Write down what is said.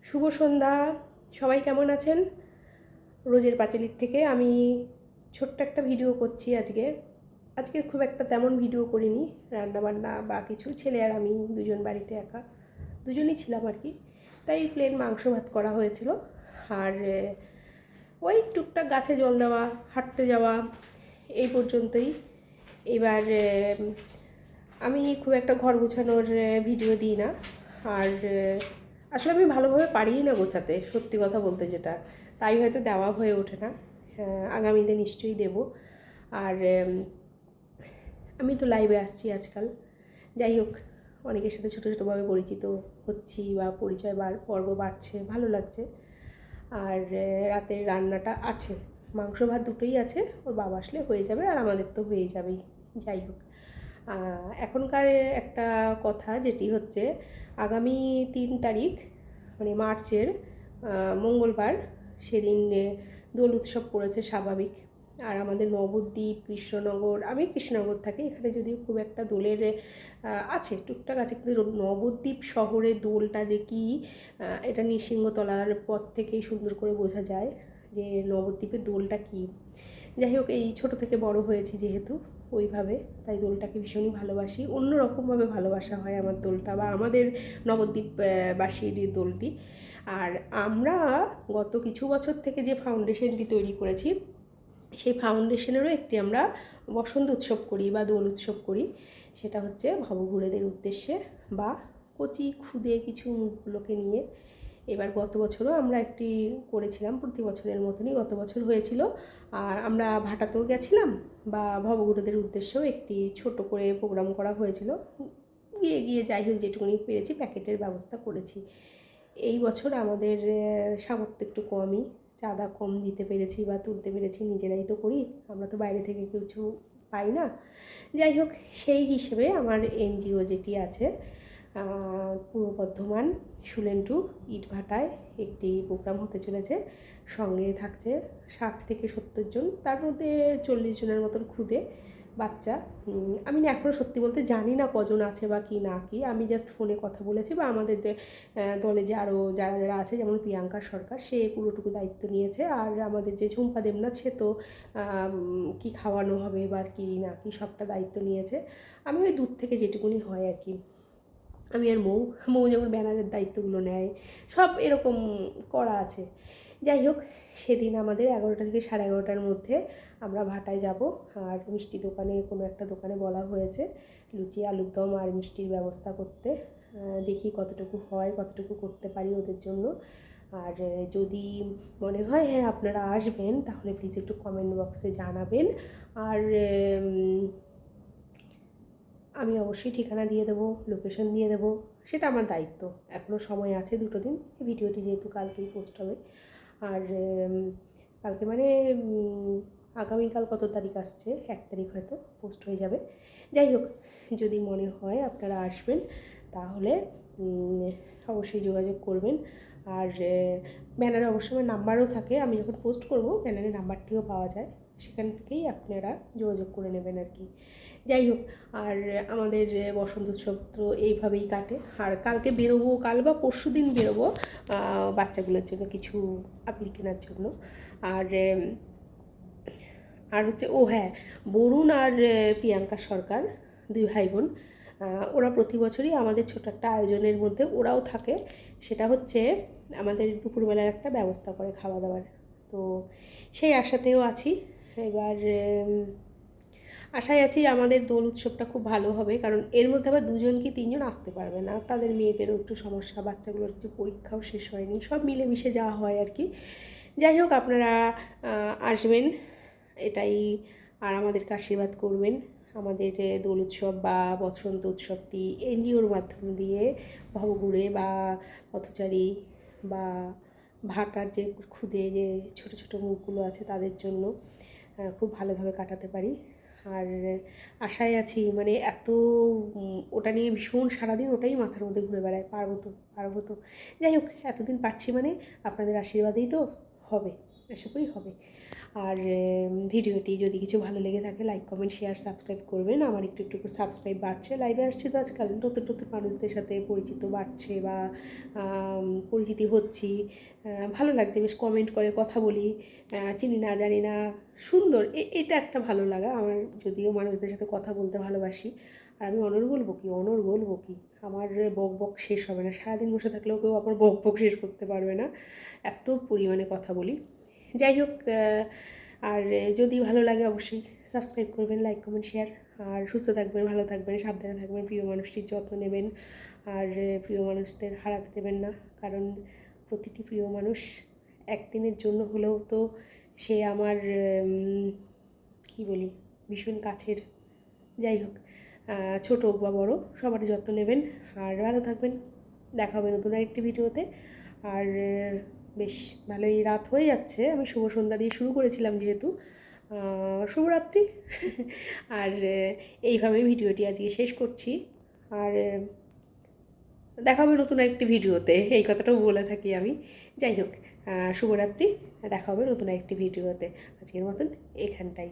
শুভ সন্ধ্যা। সবাই কেমন আছেন? রোজের পাঁচালির থেকে আমি ছোট্ট একটা ভিডিও করছি আজকে খুব একটা তেমন ভিডিও করিনি, রান্নাবান্না বা কিছু। ছেলে আর আমি দুজন বাড়িতে একা, দুজনই ছিলাম আর কি। তাই প্লেন মাংস ভাত করা হয়েছিল। আর ওই টুকটাক গাছে জল দেওয়া, হাঁটতে যাওয়া, এই পর্যন্তই। এবার আমি খুব একটা ঘর গোছানোর ভিডিও দিই না। আর আসলে আমি ভালোভাবে পারিই না গোছাতে, সত্যি কথা বলতে যেটা, তাই হয়তো দেওয়া হয়ে ওঠে না। আগামীতে নিশ্চয়ই দেব। আর আমি তো লাইভে আসছি আজকাল। যাই হোক, অনেকের সাথে ছোটো ছোটোভাবে পরিচিত হচ্ছি বা পরিচয় পর্ব বাড়ছে, ভালো লাগছে। আর রাতের রান্নাটা আছে, মাংস ভাত দুটোই আছে। ওর বাবা আসলে হয়ে যাবে, আর আমাদের তো হয়েই যাবেই। যাই হোক, এখনকার একটা কথা যেটি হচ্ছে, আগামী 3 তারিখ মানে মার্চের মঙ্গলবার, সেদিন দোল উৎসব পড়েছে স্বাভাবিক। আর আমাদের নবদ্বীপ, কৃষ্ণনগর, আমি কৃষ্ণনগর থাকি, এখানে যদিও খুব একটা দোলের আছে, টুকটাক আছে, কিন্তু নবদ্বীপ শহরে দোলটা যে কি, এটা নৃসিংহতলার পথ থেকেই সুন্দর করে বোঝা যায় যে নবদ্বীপের দোলটা কি। যাই হোক, এই ছোট থেকে বড় হয়েছি যেহেতু ওইভাবে, তাই দোলটাকে ভীষণই ভালোবাসি। অন্যরকমভাবে ভালোবাসা হয় আমার দোলটা, বা আমাদের নবদ্বীপবাসীর দোলটি। আর আমরা গত কিছু বছর থেকে যে ফাউন্ডেশনটি তৈরি করেছি, সেই ফাউন্ডেশনেরও একটি আমরা বসন্ত উৎসব করি বা দোল উৎসব করি। সেটা হচ্ছে ভবঘুরেদের উদ্দেশ্যে বা কচি খুদে কিছু মুখগুলোকে নিয়ে। এবার গত বছরও আমরা একটি করেছিলাম, প্রতি বছরের মতনই গত বছর হয়েছিল। আর আমরা ভাটাতেও গেছিলাম, বা ভবঘুরেদের উদ্দেশ্যেও একটি ছোট করে প্রোগ্রাম করা হয়েছিল। গিয়ে গিয়ে যাই হোক, যেটুকুনি পেরেছি প্যাকেটের ব্যবস্থা করেছি। এই বছর আমাদের সামর্থ্য একটু কমই, চাঁদা কম দিতে পেরেছি বা তুলতে পেরেছি, নিজেরাই তো করি, আমরা তো বাইরে থেকে কিছু পাই না। যাই হোক, সেই হিসেবে আমার এনজিও যেটি আছে, পূর্ব বর্ধমান সুলেন্টু ইটভাটায় একটি প্রোগ্রাম হতে চলেছে। সঙ্গে থাকছে 60 থেকে 70 জন, তার মধ্যে 40 জনের মতন খুদে বাচ্চা। আমি না এখনও সত্যি বলতে জানি না কজন আছে বা কি না কি, আমি জাস্ট ফোনে কথা বলেছি, বা আমাদের দলে যে আরও যারা যারা আছে, যেমন প্রিয়াঙ্কা সরকার, সে পুরোটুকু দায়িত্ব নিয়েছে। আর আমাদের যে ঝুম্পা দেবনাথ, সে তো কি খাওয়ানো হবে বা কি না কি সবটা দায়িত্ব নিয়েছে। আমি ওই দূর থেকে যেটুকুনি হয় আর কি, আমি আর মৌ যেমন ব্যানারের দায়িত্বগুলো নেয়, সব এরকম করা আছে। যাই হোক, সেদিন আমাদের 11টা থেকে 11:30টার মধ্যে আমরা ভাটায় যাব। আর মিষ্টি দোকানে, কোনো একটা দোকানে বলা হয়েছে লুচি, আলুর দম আর মিষ্টির ব্যবস্থা করতে। দেখি কতটুকু হয়, কতটুকু করতে পারি ওদের জন্য। আর যদি মনে হয় হ্যাঁ আপনারা আসবেন, তাহলে প্লিজ একটু কমেন্ট বক্সে জানাবেন। আর আমি অবশ্যই ঠিকানা দিয়ে দেবো, লোকেশন দিয়ে দেবো, সেটা আমার দায়িত্ব। এখনও সময় আছে 2 দিন, ভিডিওটি যেহেতু কালকেই পোস্ট হবে। আর কালকে মানে আগামীকাল কত তারিখ আসছে, 1 তারিখ হয়তো পোস্ট হয়ে যাবে। যাই হোক, যদি মনে হয় আপনারা আসবেন, তাহলে অবশ্যই যোগাযোগ করবেন। আর ব্যানারে অবশ্যই আমার নাম্বারও থাকে, আমি যখন পোস্ট করব ব্যানারে নাম্বারটিও পাওয়া যায়, সেখান থেকেই আপনারা যোগাযোগ করে নেবেন আর কি। যাই হোক, আর আমাদের বসন্ত উৎসব তো এইভাবেই কাটে। আর কালকে বেরোবো, কাল বা পরশু দিন বেরোবো বাচ্চাগুলোর জন্য কিছু আবির কেনার জন্য। আর আর হচ্ছে, ও হ্যাঁ, বরুণ আর প্রিয়াঙ্কা সরকার, 2 ভাই বোন, ওরা প্রতি বছরই আমাদের ছোটো একটা আয়োজনের মধ্যে ওরাও থাকে। সেটা হচ্ছে আমাদের দুপুরবেলার একটা ব্যবস্থা করে খাওয়া দাওয়ার। তো সেই আশাতেও আছি। এবার আশায় আছি আমাদের দোল উৎসবটা খুব ভালো হবে, কারণ এর মধ্যে আবার 2জন কি 3জন আসতে পারবে না, তাদের মেয়েদেরও একটু সমস্যা, বাচ্চাগুলোর কিছু পরীক্ষাও শেষ হয়নি, সব মিলেমিশে যাওয়া হয় আর কি। যাই হোক, আপনারা আসবেন এটাই, আর আমাদেরকে আশীর্বাদ করবেন। আমাদের দোল উৎসব বা বসন্ত উৎসবটি এনজিওর মাধ্যম দিয়ে ভবঘুরে বা পথচারী বা ভাটার যে খুদে যে ছোটো ছোটো মুখগুলো আছে তাদের জন্য খুব ভালোভাবে কাটাতে পারি। আর আশায় আছি, মানে এত ওটা নিয়ে ভীষণ সারাদিন ওটাই মাথার মধ্যে ঘুরে বেড়ায়, পারবো তো পারবো তো। যাই হোক, এতদিন পারছি মানে আপনাদের আশীর্বাদেই তো হবে। আশা করি হবে। আর ভিডিওটি যদি কিছু ভালো লেগে থাকে লাইক কমেন্ট শেয়ার সাবস্ক্রাইব করবেন। আমার একটু একটু করে সাবস্ক্রাইব বাড়ছে, লাইভে আসছি তো আজকাল, নতুন নতুন মানুষদের সাথে পরিচিত বাড়ছে বা পরিচিতি হচ্ছি, ভালো লাগছে, বেশ কমেন্ট করে কথা বলি, চিনি না জানি না, সুন্দর, এটা একটা ভালো লাগা আমার। যদিও মানুষদের সাথে কথা বলতে ভালোবাসি, আর আমি অনর্গল বকি, আমার বক বক শেষ হবে না, সারাদিন বসে থাকলেও কেউ আমার বক বক শেষ করতে পারবে না, এত পরিমাণে কথা বলি। যাই হোক, আর যদি ভালো লাগে অবশ্যই সাবস্ক্রাইব করবেন, লাইক কমেন্ট শেয়ার। আর সুস্থ থাকবেন, ভালো থাকবেন, সাবধানে থাকবেন, প্রিয় মানুষটির যত্ন নেবেন। আর প্রিয় মানুষদের হারাতে দেবেন না, কারণ প্রতিটি প্রিয় মানুষ একদিনের জন্য হলেও তো সে আমার কী বলি, ভীষণ কাছের। যাই হোক, ছোট হোক বা বড়ো, সবার যত্ন নেবেন আর ভালো থাকবেন। দেখা হবে নতুন আরেকটি ভিডিওতে। আর বেশ ভালোই রাত হয়ে যাচ্ছে, আমি শুভ সন্ধ্যা দিয়ে শুরু করেছিলাম যেহেতু, শুভরাত্রি। আর এইভাবে ভিডিওটি আজকে শেষ করছি। আর দেখা হবে নতুন আরেকটি ভিডিওতে, এই কথাটাও বলে থাকি আমি। যাই হোক, শুভরাত্রি, দেখা হবে নতুন আরেকটি ভিডিওতে, আজকের মতন এখানটাই।